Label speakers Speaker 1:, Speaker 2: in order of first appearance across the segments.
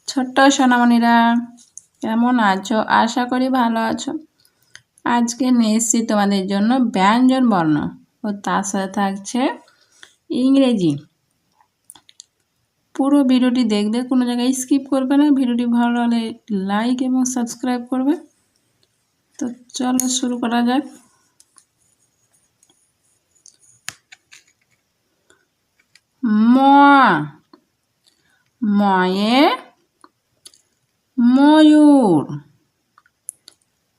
Speaker 1: ছোট্ট সোনামণিরা কেমন আছো? আশা করি ভালো আছো। আজকে নিয়ে এসেছি তোমাদের জন্য ব্যঞ্জন বর্ণ ও তার সাথে থাকছে ইংরেজি। পুরো ভিডিওটি দেখবে, কোনো জায়গায় স্কিপ করবে না। ভিডিওটি ভালো লাগলে লাইক এবং সাবস্ক্রাইব করবে। তো চলো শুরু করা যাক। ম ময়ে ময়ূর,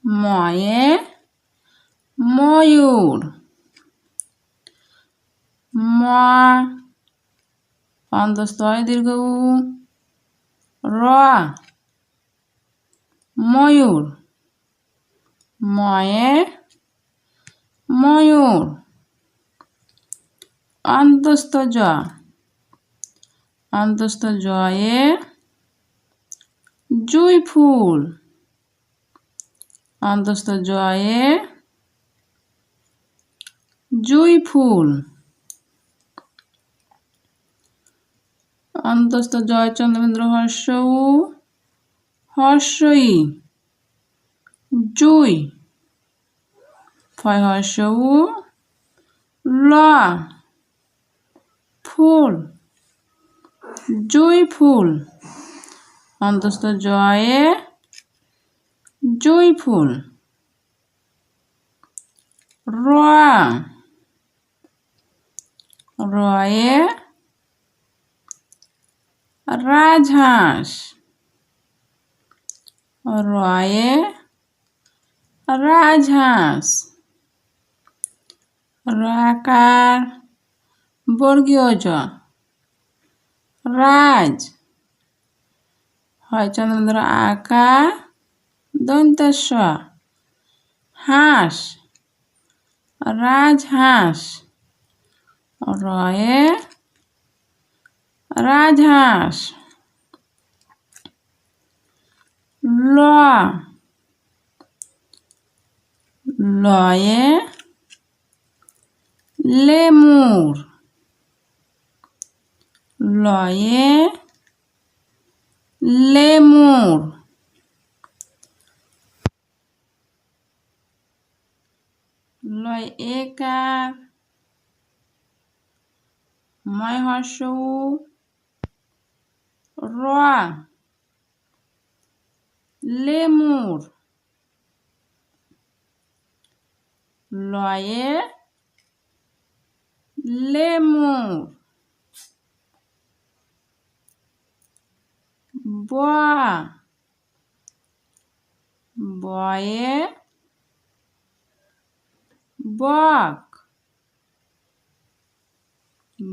Speaker 1: ময়ে ময়ূর। ম অন্তস্থয় দীর্ঘ উ, র ময়ূর, ময়ে ময়ূর। অন্তস্থ জ, অন্তস্থ জয়ে জুঁই ফুল, অন্তস্থ জয়ে জুঁই ফুল। অন্তস্থ জয় চন্দ্রবিন্দু হর্ষ উ, হর্ষই জুঁই। ফয় হর্ষ উ, ল ফুল, জুঁই ফুল। অন্তস্থ জয়ে জুঁই ফুল। র রয়ে রাজহাঁস, রয়ে রাজহাঁস। রাকার বর্গীয় জ, রাজ। হয় চন্দ্র আকার দন্তেশ্ব, হাঁস, রাজহাঁস। রয়ে রাজহাঁস। ল লয়ে লেমুর, লয়ে লেমুর। লয় একার ময় হর্ষ উ, র লেমুর। লয়ে লেমুর। ব বয়ে বক,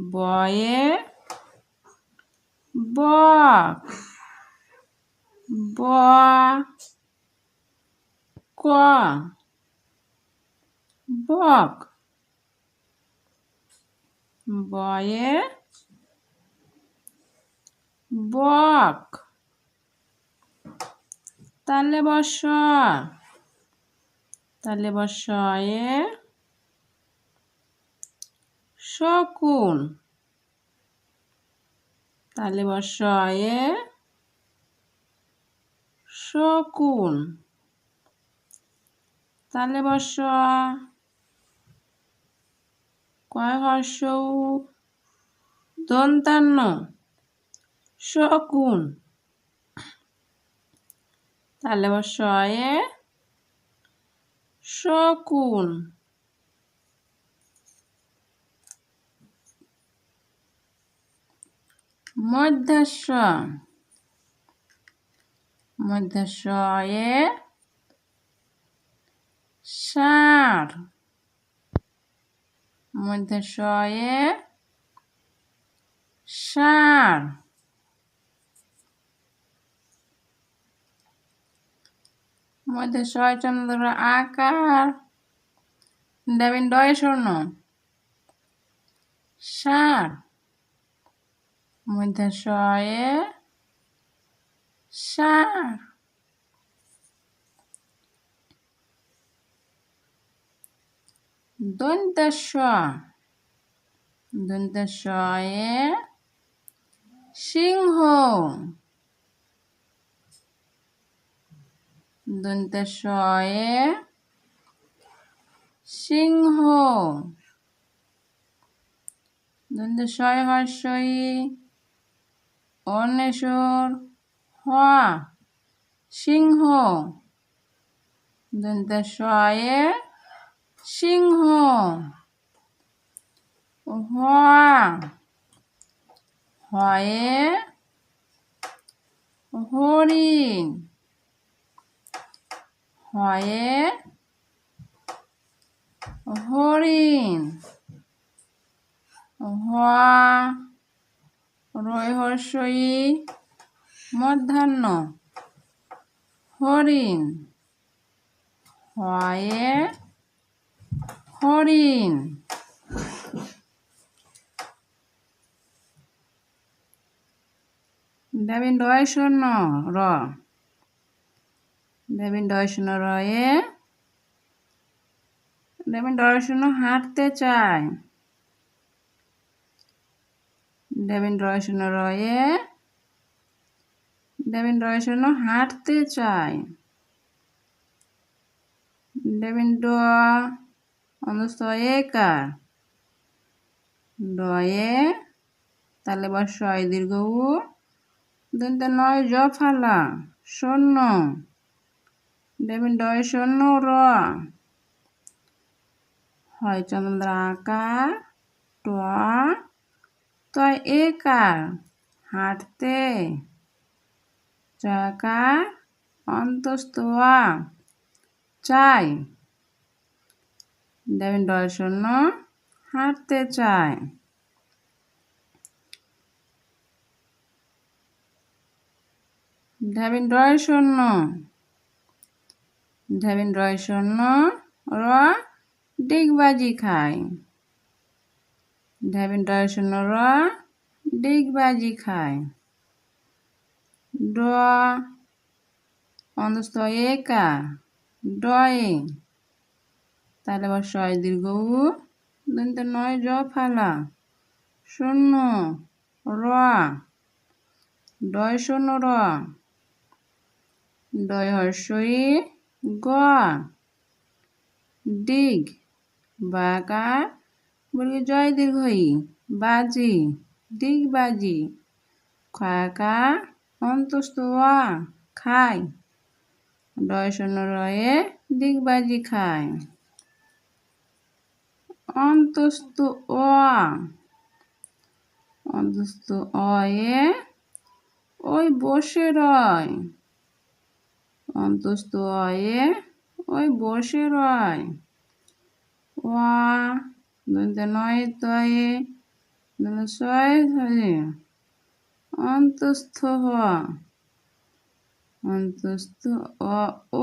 Speaker 1: বয়ে বক। ব ক বক, বয়ে বক। তালে বর্ষ, তালে বর্ষয়ে শকুন, তালে বর্ষয়ে শকুন। তালে বর্ষ কয় হর্ষ উ, দন্তান্ন শকুন। তালে বর্ষয়ে শকুন। মধ্যাস্য, মধ্যাস্যয়ে ষাঁড়, মধ্যাস্যয়ে ষাঁড়। মধ্যাস্যয় চন্দ্র আকার দেবেন ডয় স্বর্ণ, ষাঁড়। মধ্যাস্যয়ে ষাঁড়। দন্তেশ্ব, দন্তেশ্বয়ে সিংহ, দন্তে শয়ে সিংহ। দন্তে শয় হর্ষই অন্বেষর হওয়া সিংহ। দন্তে শয়ে সিংহ হওয়া। হয়ে হরিণ। হয়ে হরিণ। হওয়া রয় হর্ষই মধ্যাহ্ন হরিণ। হয়ে হরিণ। দেবিন ডয় শূন্য র। দেবিন ডয় শূন্য রয়ে দেবিন ডয় শূন্য হাঁটতে চায়। দেবিন ডয় শূন্য রয়ে দেবিন ডয় শূন্য হাঁটতে চায়। দেবিন ড অন্তস্থ একার। ডয়ে তাহলে বা শয় দীর্ঘ উ। দন্তে নয় জ ফালা শূন্য। দেবিন ডয় শূন্য র। হয় চন্দ্র আকার ট তয় একার হাঁটতে। চাকার অন্তস্থ আ চাই। দেবিন ডয় শূন্য হাঁটতে চায়। ঢেবিন ডয় শূন্য। ঢেবিন ডয় শূন্য র ডিগবাজি খায়। ঢেবিন ডয় শূন্য র ডিগবাজি খায়। ড অন্তস্থ একা ডয়ে তাহলে আবার শয় দীর্ঘ উ। দন্তে নয় জ ফালা শূন্য র। ডয় শূন্য র। ডয় হর্ষই গ ডিগ বাকার বলি জয় দীর্ঘই বাজি ডিগ বাজি। খয়াকার অন্তস্থ আ খায়। ডয় শূন্য রয়ে ডিগবাজি খায়। অন্তস্থ অ। অন্তস্থ অয়ে ওই বসে রয়। অন্তস্থ অয়ে ওই বসে রয়। ওয়া দন্তে নয় তয়ে দন্তে শয় হয়ে অন্তস্থ হ। অন্তস্থ অ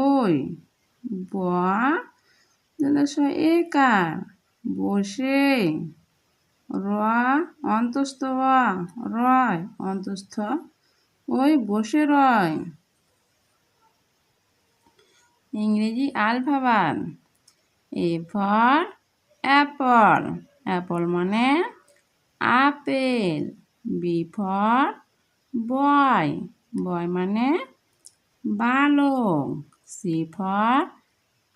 Speaker 1: ওই ব দন্তে শয় একার বসে। র অন্তস্থ অ রয় অন্তস্থ ওই বসে রয়। ইংরেজি alphabet. A for apple. Apple মানে আপেল। B for boy. বয় মানে বালক। C for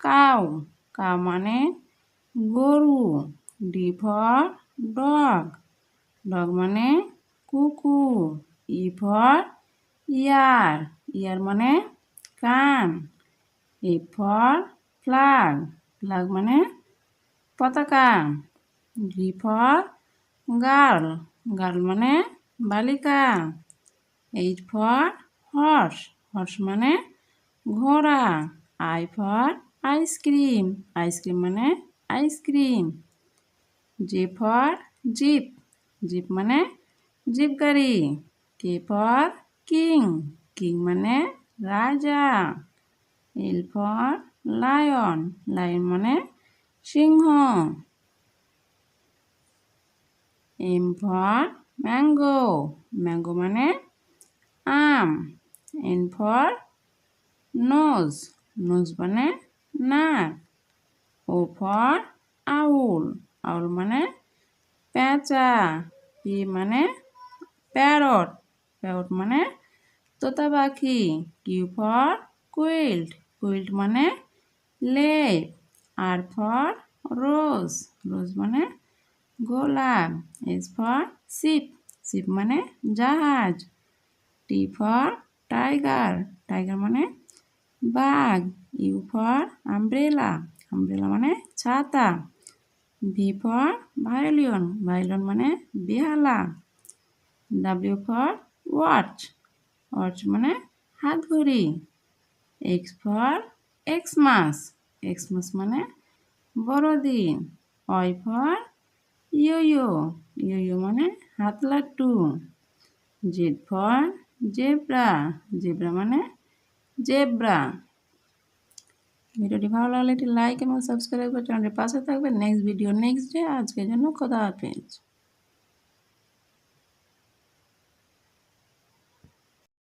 Speaker 1: cow. কাউ মানে গরু। D for dog. ডগ মানে কুকুর। ই ফর ইয়ার। ইয়ার মানে কান। F for flag. ফ্ল্যাগ মানে পতাকা। G for girl. গার্ল মানে বালিকা। H for horse. হর্স মানে ঘোড়া। I for ice cream. আইসক্রিম মানে ice cream. J for jeep. Jeep মানে জিপ গাড়ি। K for king. কিং মানে রাজা। L for lion. লায়ন মানে সিংহ। M for mango. ম্যাঙ্গো মানে আম। N for nose. নোজ মানে নাক। ও ফর আউল। আউল মানে পেঁচা। পি মানে প্যারট। প্যারট মানে তোতা পাখি। Q for quilt. কুইল্ট মানে লেপ। আর ফর রোজ, রোজ মানে গোলাপ। এস ফর শিপ, শিপ মানে জাহাজ। টি ফর টাইগার, টাইগার মানে বাঘ। ইউ ফর আমব্রেলা, আমব্রেলা মানে ছাতা। ভি ফর ভায়োলিন, ভায়োলিন মানে বেহালা। ডাব্লিউ ফর ওয়াচ, ওয়াচ মানে হাত ঘড়ি। এক্স ফর এক্সমাস, এক্সমাস মানে বড়দিন। ওয়াই ফর ইয়ো, ইয়ো মানে হাত লাট্টু। জেড ফর জেব্রা, জেব্রা মানে জেব্রা। ভিডিওটি ভালো লাগলে একটি লাইক এবং সাবস্ক্রাইব করে চ্যানেলটির পাশে থাকবেন। Next video next day. আজকের জন্য খোদা হাফেজ।